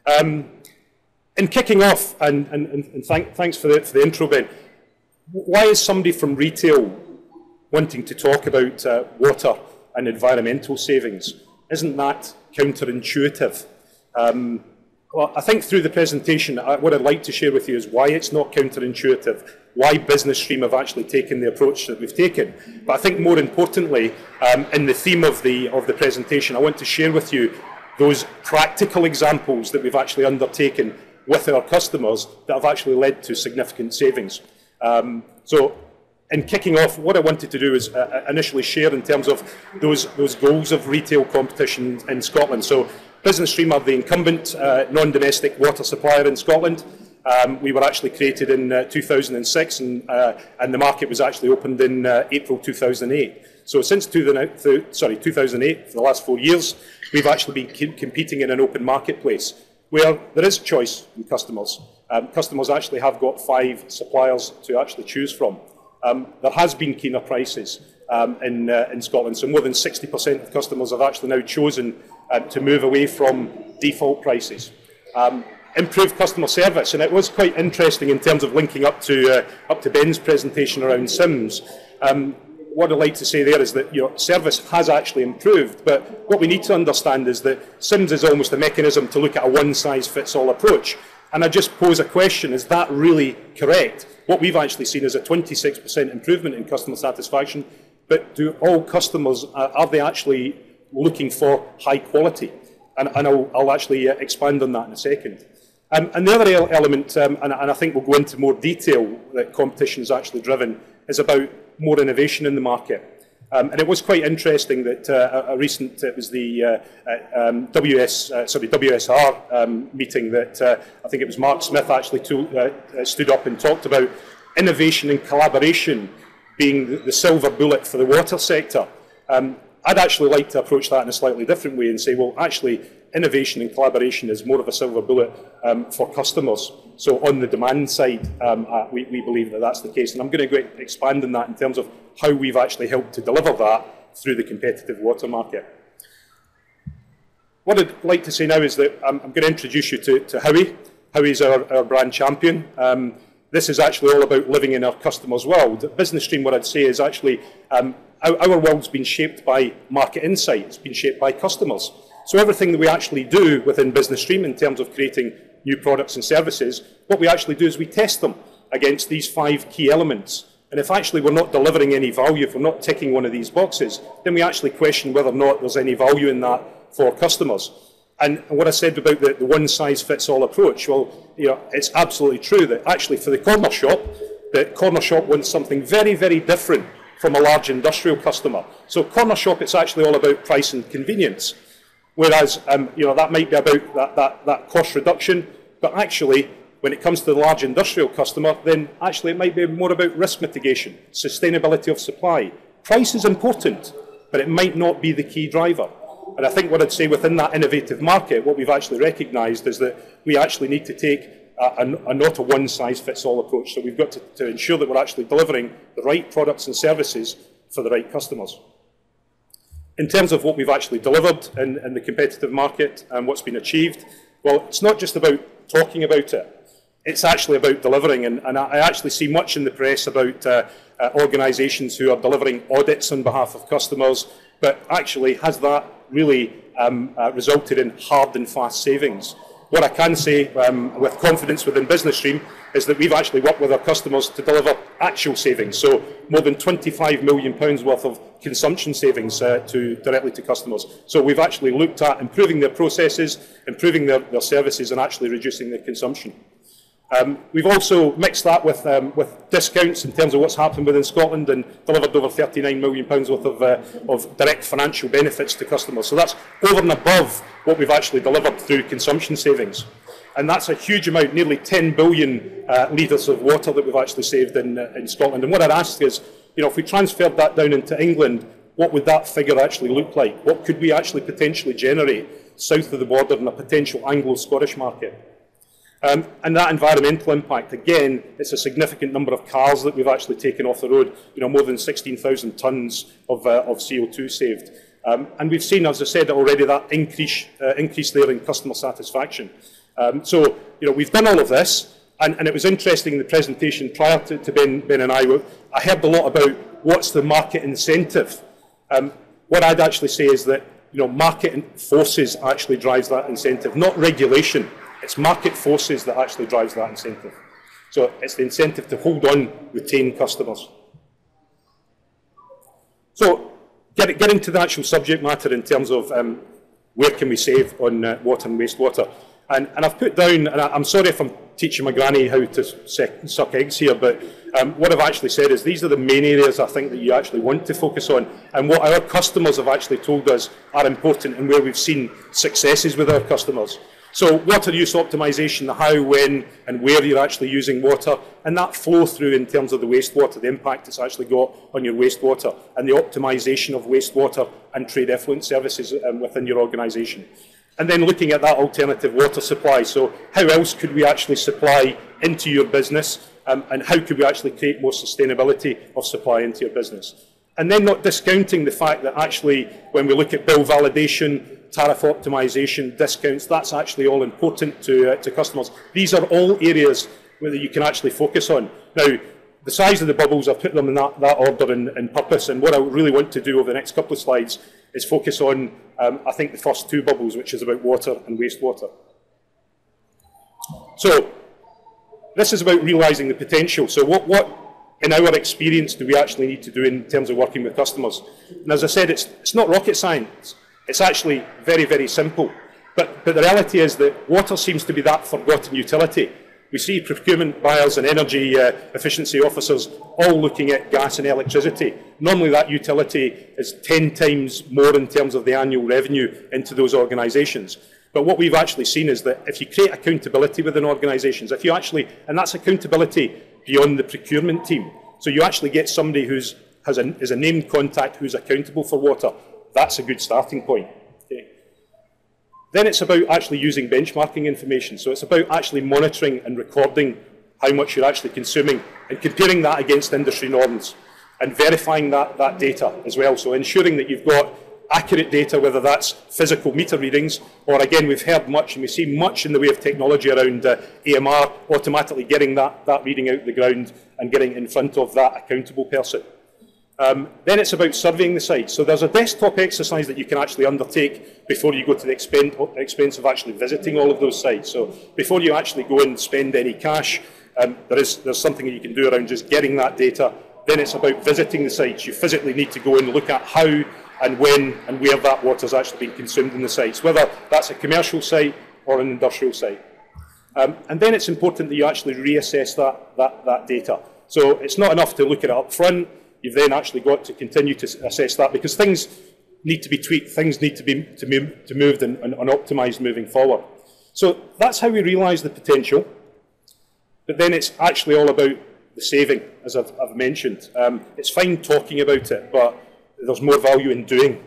In kicking off, and thanks for the intro, Ben, why is somebody from retail wanting to talk about water and environmental savings? Isn't that counterintuitive? Well, I think through the presentation, what I'd like to share with you is why it's not counterintuitive, why Business Stream have actually taken the approach that we've taken. But I think more importantly, in the theme of the presentation, I want to share with you those practical examples that we've actually undertaken with our customers that have actually led to significant savings. So in kicking off, what I wanted to do is initially share in terms of those goals of retail competition in Scotland. So Business Stream are the incumbent non-domestic water supplier in Scotland. We were actually created in 2006 and the market was actually opened in April 2008. So since 2008, for the last 4 years, we've actually been competing in an open marketplace where there is choice in customers. Customers actually have got 5 suppliers to actually choose from. There has been keener prices in Scotland, so more than 60% of customers have actually now chosen to move away from default prices. Improved customer service, and it was quite interesting in terms of linking up to Ben's presentation around SIMS. What I'd like to say there is that service has actually improved, but what we need to understand is that SIMS is almost a mechanism to look at a one-size-fits-all approach. And I just pose a question, is that really correct? What we've actually seen is a 26% improvement in customer satisfaction, but do all customers, are they actually looking for high quality? And I'll actually expand on that in a second. And the other element, and I think we'll go into more detail that competition is actually driven, is about more innovation in the market. And it was quite interesting that it was the WSR meeting that I think it was Mark Smith actually stood up and talked about innovation and collaboration being the silver bullet for the water sector. I'd actually like to approach that in a slightly different way and say, well, actually, innovation and collaboration is more of a silver bullet for customers. So on the demand side, we believe that that's the case. And I'm going to expand on that in terms of how we've actually helped to deliver that through the competitive water market. What I'd like to say now is that I'm going to introduce you to Howie. Howie's our brand champion. This is actually all about living in our customers' world. At Business Stream, what I'd say is actually our world's been shaped by market insight. It's been shaped by customers. So everything that we actually do within Business Stream in terms of creating new products and services, what we actually do is we test them against these 5 key elements. And if actually we're not delivering any value, if we're not ticking one of these boxes, then we actually question whether or not there's any value in that for customers. And what I said about the one-size-fits-all approach, well, it's absolutely true that actually for the corner shop wants something very, very different from a large industrial customer. So corner shop, it's actually all about price and convenience. Whereas, that might be about that cost reduction, but actually, when it comes to the large industrial customer, then actually it might be more about risk mitigation, sustainability of supply. Price is important, but it might not be the key driver. And I think what I'd say within that innovative market, what we've actually recognised is that we actually need to take not a one-size-fits-all approach. So we've got to ensure that we're actually delivering the right products and services for the right customers. In terms of what we've actually delivered in the competitive market and what's been achieved, well, it's not just about talking about it. It's actually about delivering. And I actually see much in the press about organisations who are delivering audits on behalf of customers, but actually has that really resulted in hard and fast savings? What I can say with confidence within Business Stream is that we've actually worked with our customers to deliver actual savings. So more than £25 million worth of consumption savings directly to customers. So we've actually looked at improving their processes, improving their services, and actually reducing their consumption. We've also mixed that with discounts in terms of what's happened within Scotland and delivered over £39 million worth of direct financial benefits to customers. So that's over and above what we've actually delivered through consumption savings. And that's a huge amount, nearly 10 billion litres of water that we've actually saved in Scotland. And what I'd ask is, if we transferred that down into England, what would that figure actually look like? What could we actually potentially generate south of the border in a potential Anglo-Scottish market? And that environmental impact, again, it's a significant number of cars that we've actually taken off the road, more than 16,000 tonnes of CO2 saved. And we've seen, as I said already, that increase there in customer satisfaction. So, we've done all of this, and it was interesting in the presentation prior to Ben and I heard a lot about what's the market incentive. What I'd actually say is that market forces actually drives that incentive, not regulation. It's market forces that actually drives that incentive. So it's the incentive to hold on, retain customers. So getting to the actual subject matter in terms of where can we save on water and wastewater. And I've put down, and I'm sorry if I'm teaching my granny how to suck eggs here, but what I've actually said is these are the main areas I think that you actually want to focus on, and what our customers have actually told us are important and where we've seen successes with our customers. So water use optimisation, the how, when and where you're actually using water, and that flow through in terms of the wastewater, the impact it's actually got on your wastewater, and the optimisation of wastewater and trade effluent services within your organisation. And then looking at that alternative water supply, so how else could we actually supply into your business, and how could we actually create more sustainability of supply into your business. And then not discounting the fact that actually when we look at bill validation, tariff optimisation, discounts, that's actually all important to customers. These are all areas where you can actually focus on. Now, the size of the bubbles, I've put them in that order in purpose, and what I really want to do over the next couple of slides is focus on, I think, the first two bubbles, which is about water and wastewater. So, this is about realising the potential. So what in our experience do we actually need to do in terms of working with customers? And as I said, it's not rocket science. It's actually very, very simple. But the reality is that water seems to be that forgotten utility. We see procurement buyers and energy efficiency officers all looking at gas and electricity. Normally that utility is 10 times more in terms of the annual revenue into those organisations. But what we've actually seen is that if you create accountability within organisations, if you actually, and that's accountability beyond the procurement team, so you actually get somebody is a named contact who's accountable for water, that's a good starting point. Okay. Then it's about actually using benchmarking information. So it's about actually monitoring and recording how much you're actually consuming and comparing that against industry norms and verifying that data as well. So ensuring that you've got accurate data, whether that's physical meter readings, or again, we've heard much and we see much in the way of technology around AMR, automatically getting that reading out the ground and getting in front of that accountable person. Then it's about surveying the site. So there's a desktop exercise that you can actually undertake before you go to the expense of actually visiting all of those sites. So before you actually go and spend any cash, there's something that you can do around just getting that data. Then it's about visiting the sites. You physically need to go and look at how and when and where that water is actually being consumed in the sites, whether that's a commercial site or an industrial site. And then it's important that you actually reassess that data. So it's not enough to look at it up front. You've then actually got to continue to assess that because things need to be tweaked, things need to be moved and optimised moving forward. So that's how we realise the potential. But then it's actually all about the saving, as I've mentioned. It's fine talking about it, but there's more value in doing.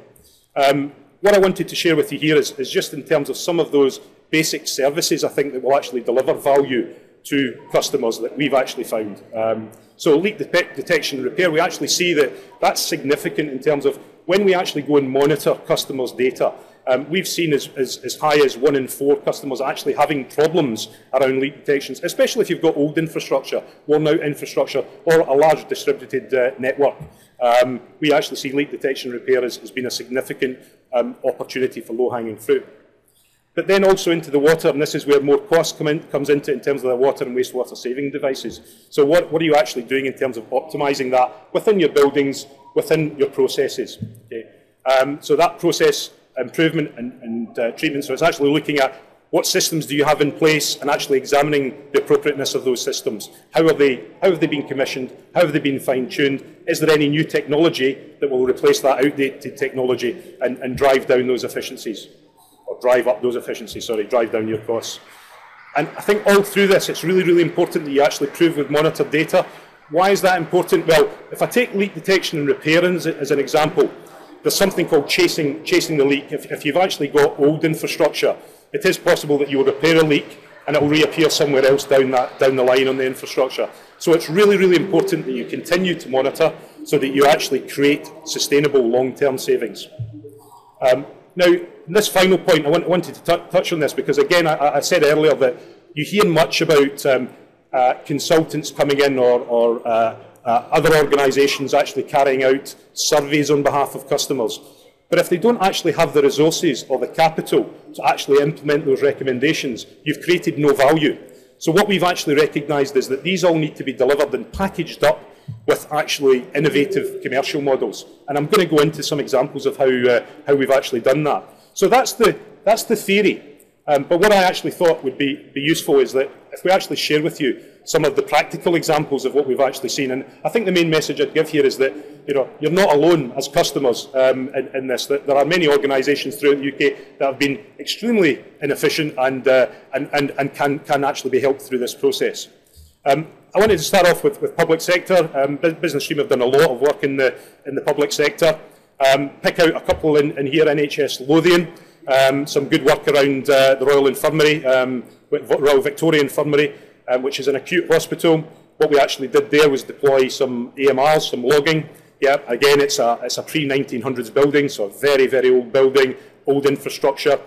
What I wanted to share with you here is just in terms of some of those basic services I think that will actually deliver value to customers that we've actually found. So leak detection and repair, we actually see that that's significant in terms of when we actually go and monitor customers' data. We've seen as high as 1 in 4 customers actually having problems around leak detections, especially if you've got old infrastructure, worn out infrastructure, or a large distributed network. We actually see leak detection and repair has been a significant opportunity for low-hanging fruit. But then also into the water, and this is where more cost comes into in terms of the water and wastewater saving devices. So what are you actually doing in terms of optimising that within your buildings, within your processes? Okay. So that process improvement and treatment, so it's actually looking at what systems do you have in place and actually examining the appropriateness of those systems. How have they been commissioned? How have they been fine-tuned? Is there any new technology that will replace that outdated technology and drive down those efficiencies? Or drive up those efficiencies, sorry, drive down your costs. And I think all through this, it's really, really important that you actually prove with monitored data. Why is that important? Well, if I take leak detection and repair as an example, there's something called chasing the leak. If you've actually got old infrastructure, it is possible that you will repair a leak and it will reappear somewhere else down the line on the infrastructure. So it's really, really important that you continue to monitor so that you actually create sustainable long-term savings. Now, this final point, I wanted to touch on this because, again, I said earlier that you hear much about consultants coming in or other organisations actually carrying out surveys on behalf of customers. But if they don't actually have the resources or the capital to actually implement those recommendations, you've created no value. So what we've actually recognised is that these all need to be delivered and packaged up with actually innovative commercial models. And I'm going to go into some examples of how we've actually done that. So that's the theory. But what I actually thought would be useful is that if we actually share with you some of the practical examples of what we've actually seen. And I think the main message I'd give here is that you're not alone as customers in this. That there are many organisations throughout the UK that have been extremely inefficient and can actually be helped through this process. I wanted to start off with public sector. Business Stream have done a lot of work in the public sector. Pick out a couple in here, NHS Lothian. Some good work around the Royal Infirmary, Royal Victoria Infirmary, which is an acute hospital. What we actually did there was deploy some AMRs, some logging. Yeah, again, it's a pre-1900s building, so a very, very old building, old infrastructure.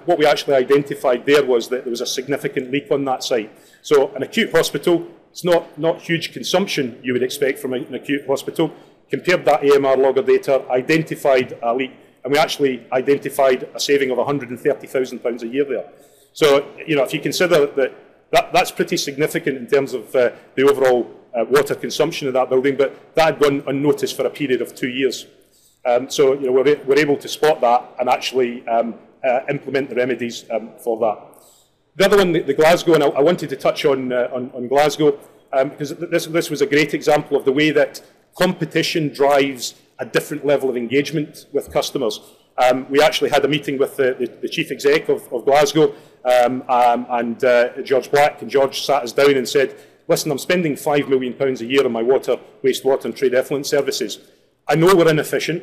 What we actually identified there was that there was a significant leak on that site. So an acute hospital, it's not huge consumption you would expect from an acute hospital. Compared that AMR logger data, identified a leak, and we actually identified a saving of £130,000 a year there. So, if you consider that's pretty significant in terms of the overall water consumption of that building, but that had gone unnoticed for a period of 2 years. So, we're able to spot that and actually implement the remedies for that. The other one, the Glasgow, and I wanted to touch on Glasgow, because this was a great example of the way that competition drives a different level of engagement with customers. We actually had a meeting with the chief exec of Glasgow and George Black, and George sat us down and said, listen, I'm spending £5 million a year on my water, wastewater and trade effluent services. I know we're inefficient.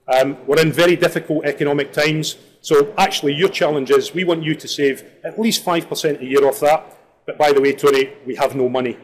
We're in very difficult economic times. So actually your challenge is we want you to save at least 5% a year off that. But by the way, Tony, we have no money.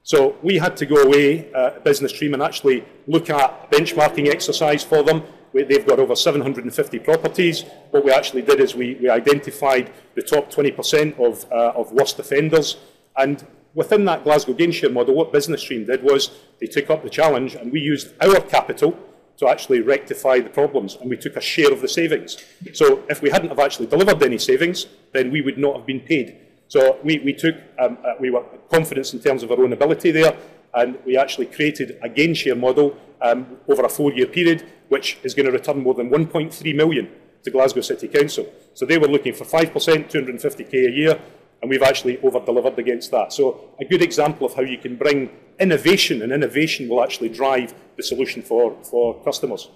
So we had to go away, Business Stream, and actually look at a benchmarking exercise for them. They've got over 750 properties. What we actually did is we identified the top 20% of worst offenders. And within that Glasgow Gainshare model, what Business Stream did was they took up the challenge and we used our capital to actually rectify the problems, and we took a share of the savings. So if we hadn't have actually delivered any savings, then we would not have been paid. So we were confident in terms of our own ability there, and we actually created a gain share model over a 4-year period, which is going to return more than 1.3 million to Glasgow City Council. So they were looking for 5%, 250k a year, and we've actually over-delivered against that. So a good example of how you can bring innovation, and innovation will actually drive the solution for customers.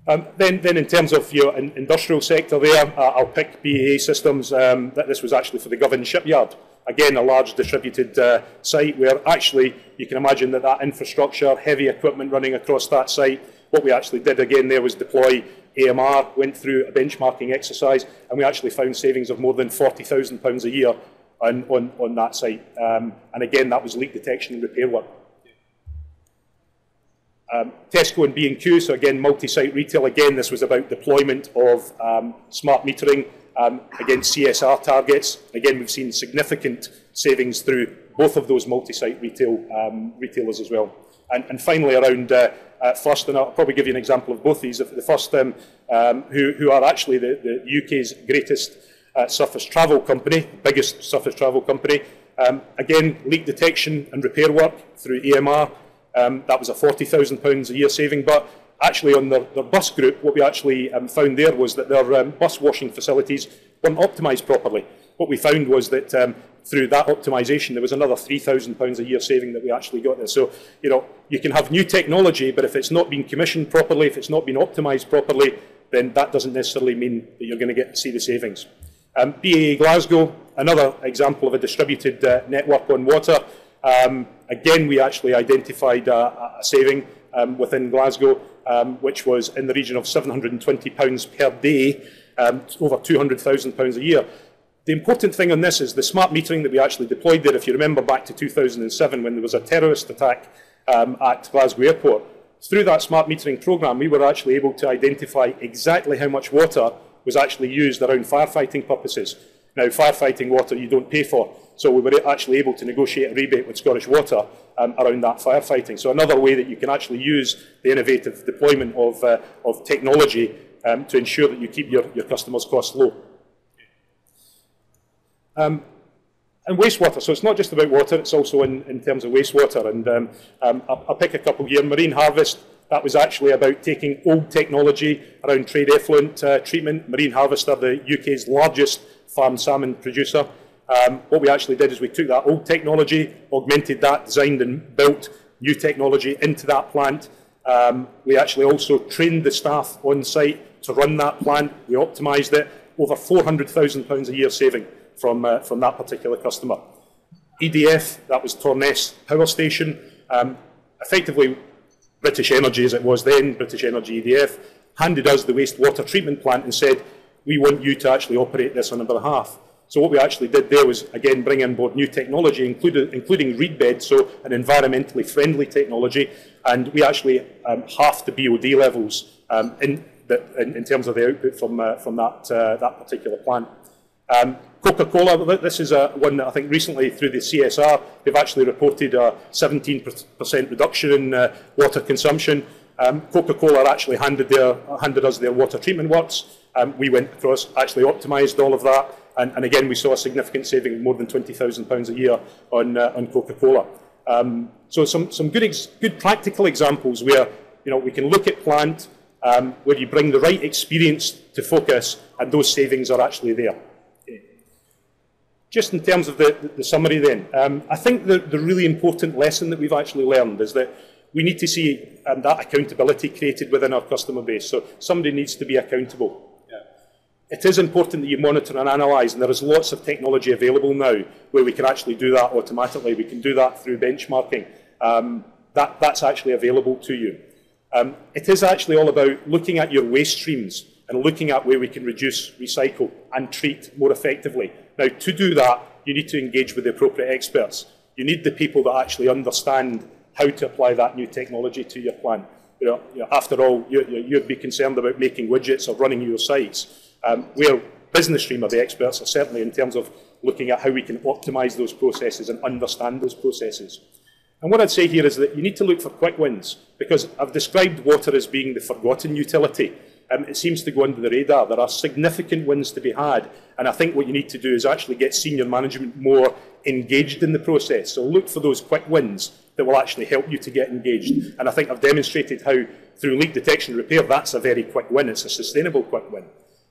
Then in terms of your industrial sector there, I'll pick BAE Systems. This was actually for the Govan Shipyard. Again, a large distributed site where actually you can imagine that infrastructure, heavy equipment running across that site. What we actually did again there was deploy AMR, went through a benchmarking exercise, and we actually found savings of more than £40,000 a year on that site. And again, that was leak detection and repair work. Tesco and B&Q, so again, multi-site retail. Again, this was about deployment of smart metering against CSR targets. Again, we've seen significant savings through both of those multi-site retailers as well. And finally, around First, and I'll probably give you an example of both these. The First, who are actually the UK's greatest surface travel company, biggest surface travel company. Again, leak detection and repair work through EMR. That was a £40,000 a year saving, but actually on their bus group, what we actually found there was that their bus washing facilities weren't optimised properly. What we found was that through that optimisation, there was another £3,000 a year saving that we actually got there. So, you can have new technology, but if it's not been commissioned properly, if it's not been optimised properly, then that doesn't necessarily mean that you're going to get to see the savings. BAE Glasgow, another example of a distributed network on water. Again, we actually identified a saving within Glasgow, which was in the region of £720 per day, over £200,000 a year. The important thing on this is the smart metering that we actually deployed there. If you remember back to 2007 when there was a terrorist attack at Glasgow Airport, through that smart metering programme we were actually able to identify exactly how much water was actually used around firefighting purposes. Now, firefighting water you don't pay for, so we were actually able to negotiate a rebate with Scottish Water around that firefighting. So another way that you can actually use the innovative deployment of technology to ensure that you keep your customers' costs low. And wastewater, so it's not just about water, it's also in terms of wastewater. And I'll pick a couple here. Marine harvest, that was actually about taking old technology around trade effluent treatment. Marine Harvest are the UK's largest farmed salmon producer. What we actually did is we took that old technology, augmented that, designed and built new technology into that plant. We actually also trained the staff on site to run that plant. We optimised it. Over £400,000 a year saving from that particular customer. EDF, that was Torness Power Station. Effectively, British Energy, as it was then, British Energy EDF, handed us the wastewater treatment plant and said, we want you to actually operate this on our behalf. So what we actually did there was, again, bring on board new technology, including reed bed, so an environmentally friendly technology, and we actually halved the BOD levels in terms of the output from that particular plant. Coca-Cola, this is one that I think recently through the CSR, they've actually reported a 17% reduction in water consumption. Coca-Cola actually handed us their water treatment works. We went across, actually optimised all of that, and again we saw a significant saving of more than £20,000 a year on Coca-Cola. So some good practical examples where we can look at plant, where you bring the right experience to focus, and those savings are actually there. Just in terms of the summary then, I think the really important lesson that we've actually learned is that we need to see that accountability created within our customer base. So somebody needs to be accountable. It is important that you monitor and analyse, and there is lots of technology available now where we can actually do that automatically. We can do that through benchmarking. That's actually available to you. It is actually all about looking at your waste streams and looking at where we can reduce, recycle and treat more effectively. Now, to do that, you need to engage with the appropriate experts. You need the people that actually understand how to apply that new technology to your plant. After all, you'd be concerned about making widgets or running your sites. Where business stream are the experts are certainly in terms of looking at how we can optimise those processes and understand those processes. And what I'd say here is that you need to look for quick wins, because I've described water as being the forgotten utility. It seems to go under the radar. There are significant wins to be had, and I think what you need to do is actually get senior management more engaged in the process. So look for those quick wins that will actually help you to get engaged. And I think I've demonstrated how, through leak detection and repair, that's a very quick win. It's a sustainable quick win.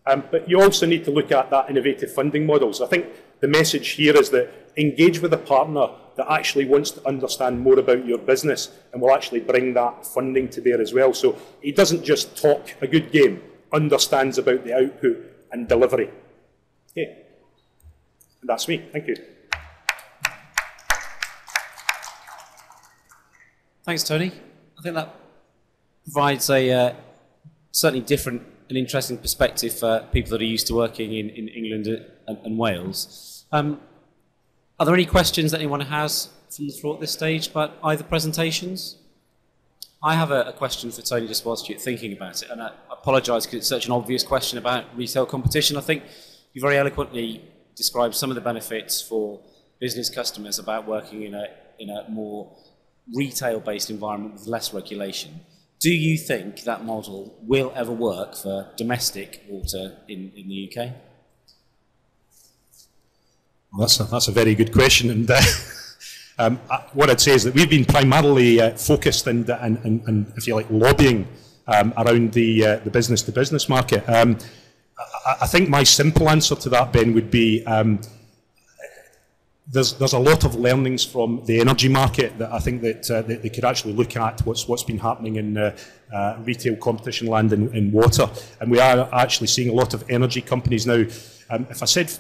But you also need to look at that innovative funding models. I think the message here is that engage with a partner that actually wants to understand more about your business and will actually bring that funding to bear as well. So he doesn't just talk a good game, understands about the output and delivery. Okay. And that's me. Thank you. Thanks, Tony. I think that provides a certainly different an interesting perspective for people that are used to working in England and Wales. Are there any questions that anyone has from the floor at this stage about either presentations? I have a question for Tony just whilst you're thinking about it, and I apologise because it's such an obvious question about retail competition. I think you very eloquently described some of the benefits for business customers about working in a more retail-based environment with less regulation. Do you think that model will ever work for domestic water in the UK? Well, that's a very good question, and what I'd say is that we've been primarily focused and if you like, lobbying around the business-to-business market. I think my simple answer to that, Ben, would be there's a lot of learnings from the energy market that I think that they could actually look at what's been happening in retail competition land in water, and we are actually seeing a lot of energy companies now. If I said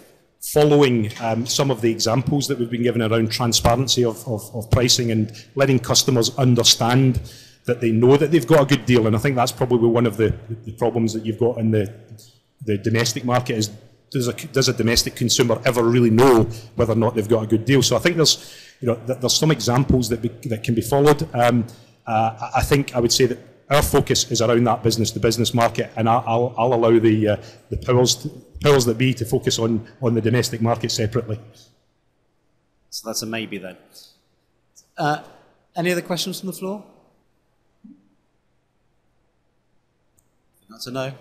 following some of the examples that we've been given around transparency of pricing and letting customers understand that they know that they've got a good deal, and I think that's probably one of the problems that you've got in the domestic market is does a domestic consumer ever really know whether or not they've got a good deal? So I think there's some examples that can be followed. I think I would say that our focus is around that business-to-business market, and I'll allow the powers that be to focus on the domestic market separately. So that's a maybe then. Any other questions from the floor? That's a no.